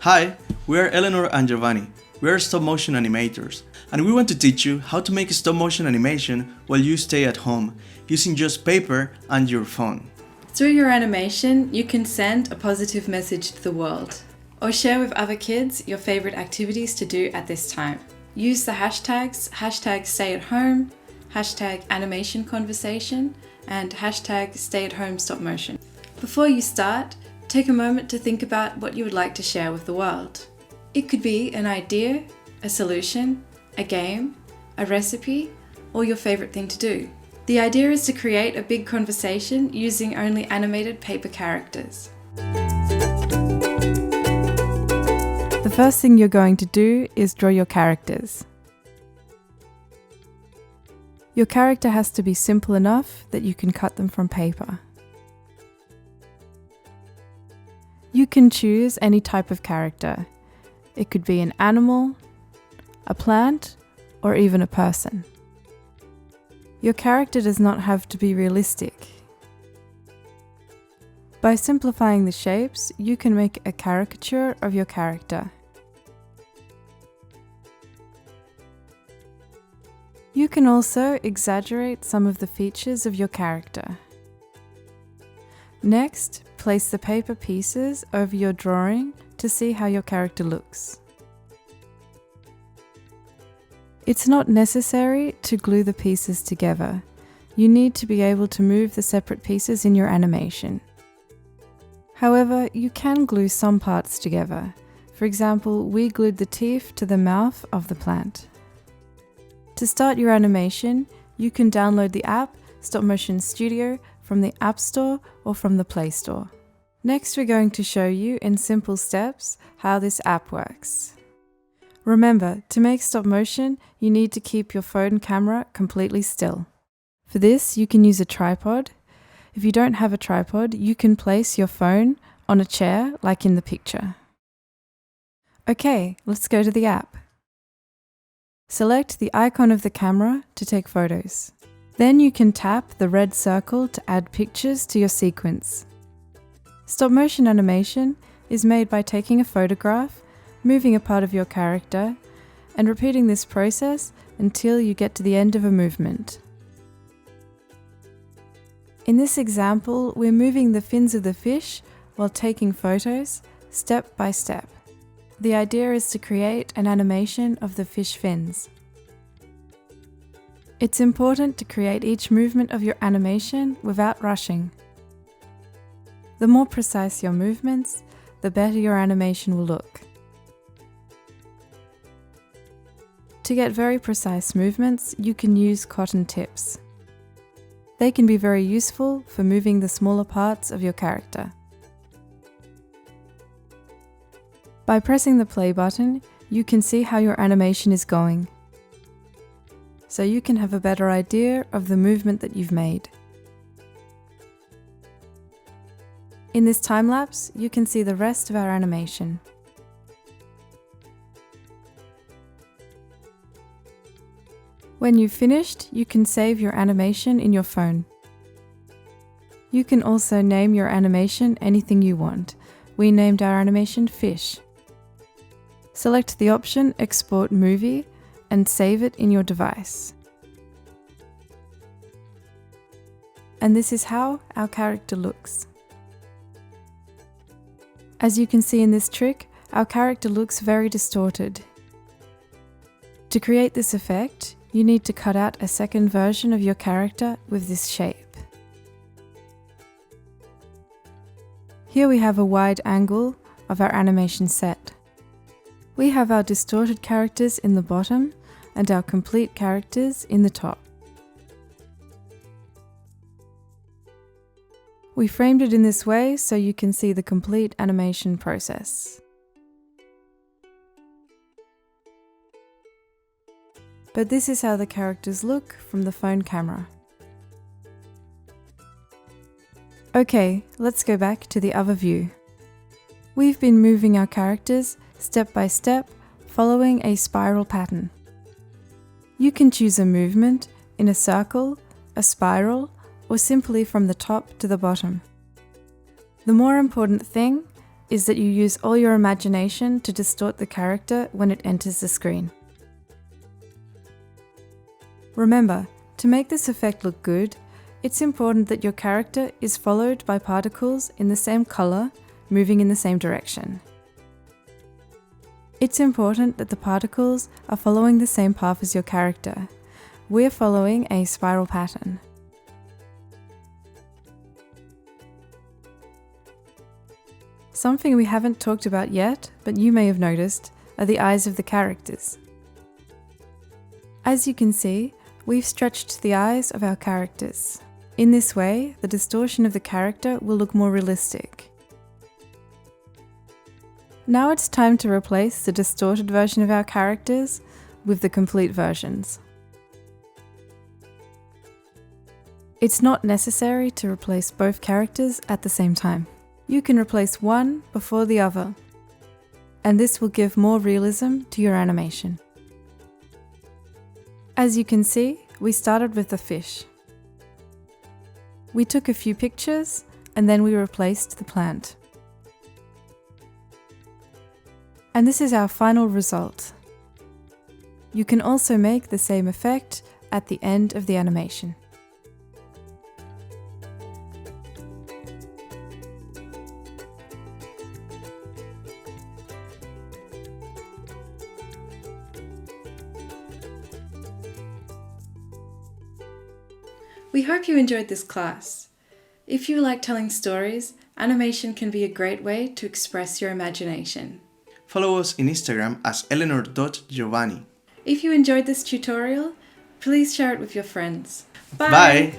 Hi, we are Eleanor and Giovanni. We are stop motion animators, and we want to teach you how to make a stop motion animation while you stay at home, using just paper and your phone. Through your animation, you can send a positive message to the world, or share with other kids your favorite activities to do at this time. Use the hashtags #StayAtHome, #AnimationConversation, and #StayAtHomeStopMotion. Before you start, take a moment to think about what you would like to share with the world. It could be an idea, a solution, a game, a recipe, or your favorite thing to do. The idea is to create a big conversation using only animated paper characters. The first thing you're going to do is draw your characters. Your character has to be simple enough that you can cut them from paper. You can choose any type of character. It could be an animal, a plant, or even a person. Your character does not have to be realistic. By simplifying the shapes, you can make a caricature of your character. You can also exaggerate some of the features of your character. Next, place the paper pieces over your drawing to see how your character looks. It's not necessary to glue the pieces together. You need to be able to move the separate pieces in your animation. However, you can glue some parts together. For example, we glued the teeth to the mouth of the plant. To start your animation, you can download the app Stop Motion Studio from the App Store or from the Play Store. Next, we're going to show you in simple steps how this app works. Remember, to make stop motion, you need to keep your phone camera completely still. For this, you can use a tripod. If you don't have a tripod, you can place your phone on a chair like in the picture. Okay, let's go to the app. Select the icon of the camera to take photos. Then you can tap the red circle to add pictures to your sequence. Stop motion animation is made by taking a photograph, moving a part of your character, and repeating this process until you get to the end of a movement. In this example, we're moving the fins of the fish while taking photos, step by step. The idea is to create an animation of the fish fins. It's important to create each movement of your animation without rushing. The more precise your movements, the better your animation will look. To get very precise movements, you can use cotton tips. They can be very useful for moving the smaller parts of your character. By pressing the play button, you can see how your animation is going, so you can have a better idea of the movement that you've made. In this time lapse, you can see the rest of our animation. When you've finished, you can save your animation in your phone. You can also name your animation anything you want. We named our animation Fish. Select the option Export Movie and save it in your device. And this is how our character looks. As you can see in this trick, our character looks very distorted. To create this effect, you need to cut out a second version of your character with this shape. Here we have a wide angle of our animation set. We have our distorted characters in the bottom and our complete characters in the top. We framed it in this way so you can see the complete animation process. But this is how the characters look from the phone camera. Okay, let's go back to the other view. We've been moving our characters step by step, following a spiral pattern. You can choose a movement in a circle, a spiral, or simply from the top to the bottom. The more important thing is that you use all your imagination to distort the character when it enters the screen. Remember, to make this effect look good, it's important that your character is followed by particles in the same color, moving in the same direction. It's important that the particles are following the same path as your character. We're following a spiral pattern. Something we haven't talked about yet, but you may have noticed, are the eyes of the characters. As you can see, we've stretched the eyes of our characters. In this way, the distortion of the character will look more realistic. Now it's time to replace the distorted version of our characters with the complete versions. It's not necessary to replace both characters at the same time. You can replace one before the other, and this will give more realism to your animation. As you can see, we started with the fish. We took a few pictures, and then we replaced the plant. And this is our final result. You can also make the same effect at the end of the animation. We hope you enjoyed this class. If you like telling stories, animation can be a great way to express your imagination. Follow us in Instagram as eleanor.giovanni. If you enjoyed this tutorial, please share it with your friends. Bye! Bye.